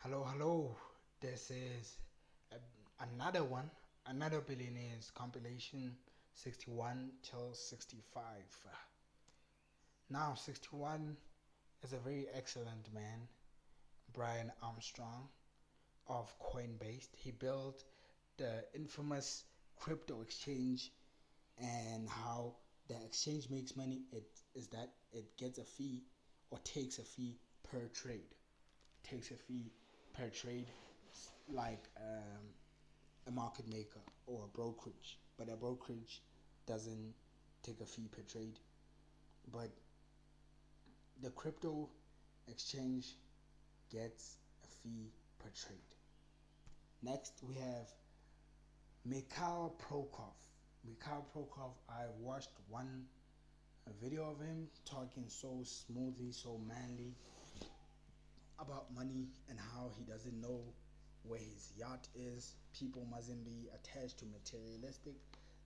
Hello. This is another one, another Billionaire's compilation 61 till 65. Now, 61 is a very excellent man, Brian Armstrong of Coinbase. He built the infamous crypto exchange, and how the exchange makes money is that it gets a fee or takes a fee per trade. Takes a fee per trade, like a market maker or a brokerage, but a brokerage doesn't take a fee per trade, but the crypto exchange gets a fee per trade. Next we have Mikhail Prokov. Mikhail Prokov, I watched one video of him talking so smoothly, so manly about money and how he doesn't know where his yacht is. People mustn't be attached to materialistic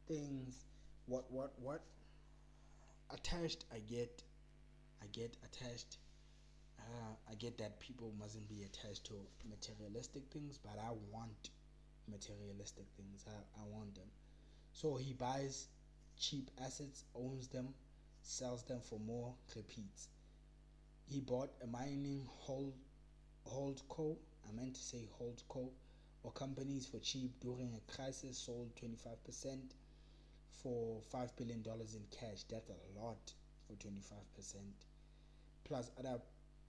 things. What? Attached, I get attached. I get that people mustn't be attached to materialistic things, but I want materialistic things. I want them. So he buys cheap assets, owns them, sells them for more, repeats. He bought a mining holdco. I meant to say holdco, or companies for cheap during a crisis, sold 25% for $5 billion in cash. That's a lot for 25%, plus other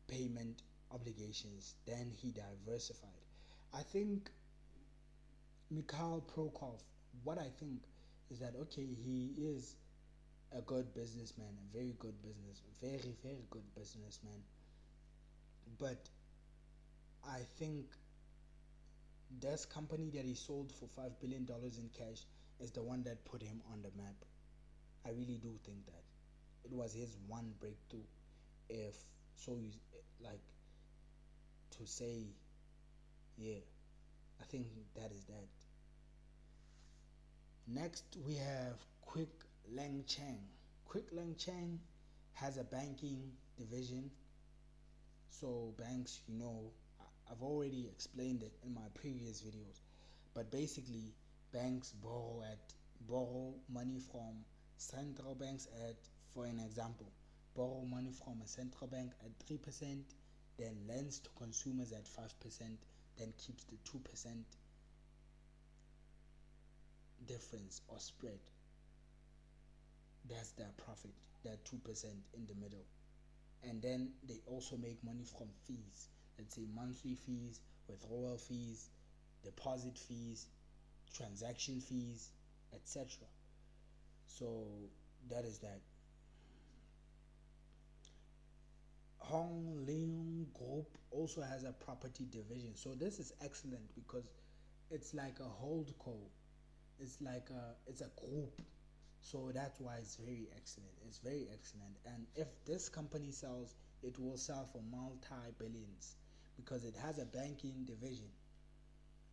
payment obligations. Then he diversified. I think Mikhail Prokov, what I think is that, okay, he is a good businessman, a very good very good businessman, but I think this company that he sold for $5 billion in cash is the one that put him on the map. I really do think that it was his one breakthrough, if so you like to say. Yeah, I think that is that. Next we have Quick Leng Chang. Quick Leng Chang has a banking division. So banks, I've already explained it in my previous videos, but basically banks borrow money from central banks at, for an example, borrow money from a central bank at 3%, then lends to consumers at 5%, then keeps the 2% difference or spread. That's their profit, that 2% in the middle. And then they also make money from fees, let's say monthly fees, withdrawal fees, deposit fees, transaction fees, etc. So that is that. Hong Leong Group also has a property division. So this is excellent because it's like a holdco. It's a group. So that's why it's very excellent. It's very excellent. And if this company sells, it will sell for multi-billions because it has a banking division.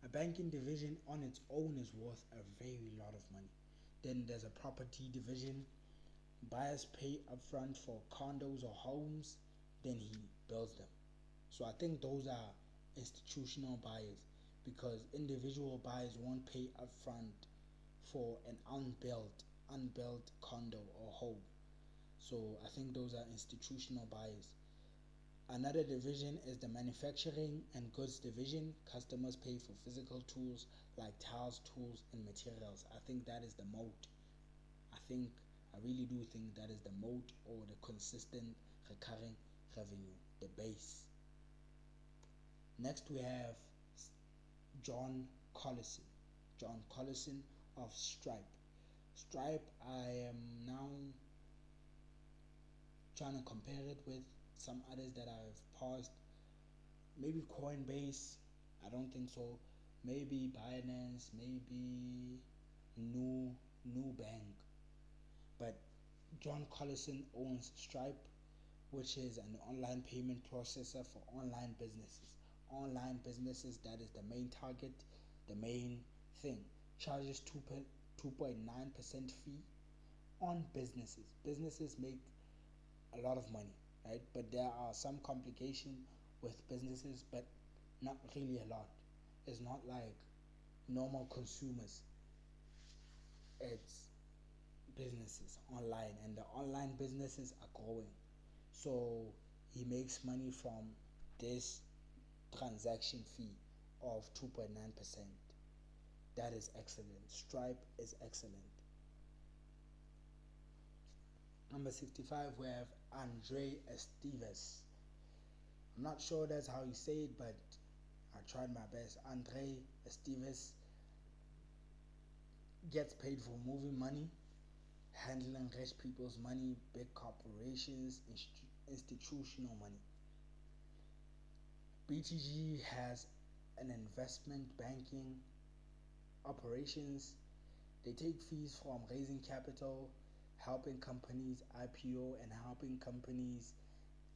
A banking division on its own is worth a very lot of money. Then there's a property division. Buyers pay upfront for condos or homes, then he builds them. So I think those are institutional buyers, because individual buyers won't pay upfront for an unbuilt condo or home. So I think those are institutional buyers. Another division is the manufacturing and goods division. Customers pay for physical tools like tiles, tools, and materials. I think that is the moat. I really do think that is the moat, or the consistent recurring revenue, the base. Next we have John Collison. John Collison of Stripe. Stripe, I am now trying to compare it with some others that I've paused. Maybe Coinbase, I don't think so. Maybe Binance, maybe New Bank. But John Collison owns Stripe, which is an online payment processor for online businesses. Online businesses, that is the main target, the main thing. Charges 2.9% fee on businesses. Businesses make a lot of money, right? But there are some complications with businesses, but not really a lot. It's not like normal consumers. It's businesses online, and the online businesses are growing. So he makes money from this transaction fee of 2.9%. That is excellent. Stripe is excellent. Number 65, we have Andre Esteves. I'm not sure that's how you say it, but I tried my best. Andre Esteves gets paid for moving money, handling rich people's money, big corporations, institutional money. BTG has an investment banking operations. They take fees from raising capital, helping companies IPO, and helping companies,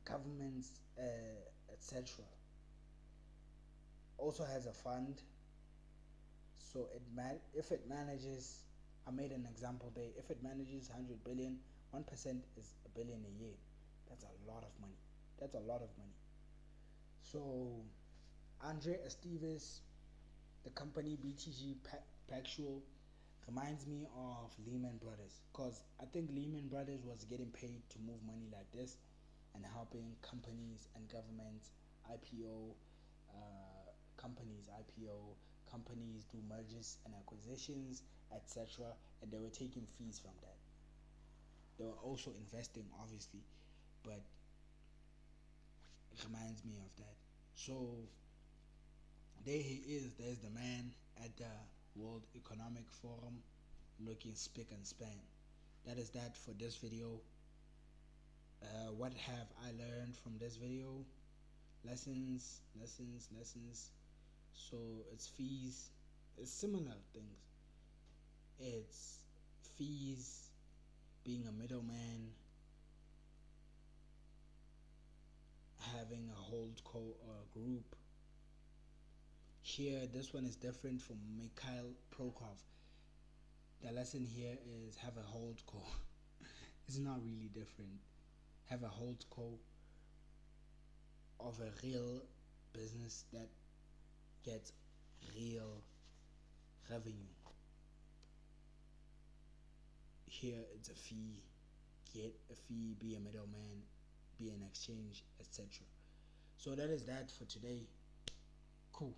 governments, etc. Also has a fund, so if it manages, I made an example there. If it manages 100 billion, 1% is a billion a year. That's a lot of money. That's a lot of money. So Andre Esteves, the company BTG Pactual, reminds me of Lehman Brothers, because I think Lehman Brothers was getting paid to move money like this and helping companies and governments IPO, companies do mergers and acquisitions, etc. And they were taking fees from that. They were also investing, obviously, but it reminds me of that. So there he is. There's the man at the World Economic Forum, looking spick and span. That is that for this video. What have I learned from this video? Lessons. So it's fees. It's similar things. It's fees, being a middleman, having a holdco or a group. Here, this one is different from MIKHAIL PROKOV. The lesson here is have a holdco. It's not really different. Have a holdco of a real business that gets real revenue. Here it's a fee. Get a fee, be a middleman, be an exchange, etc. So that is that for today. Cool.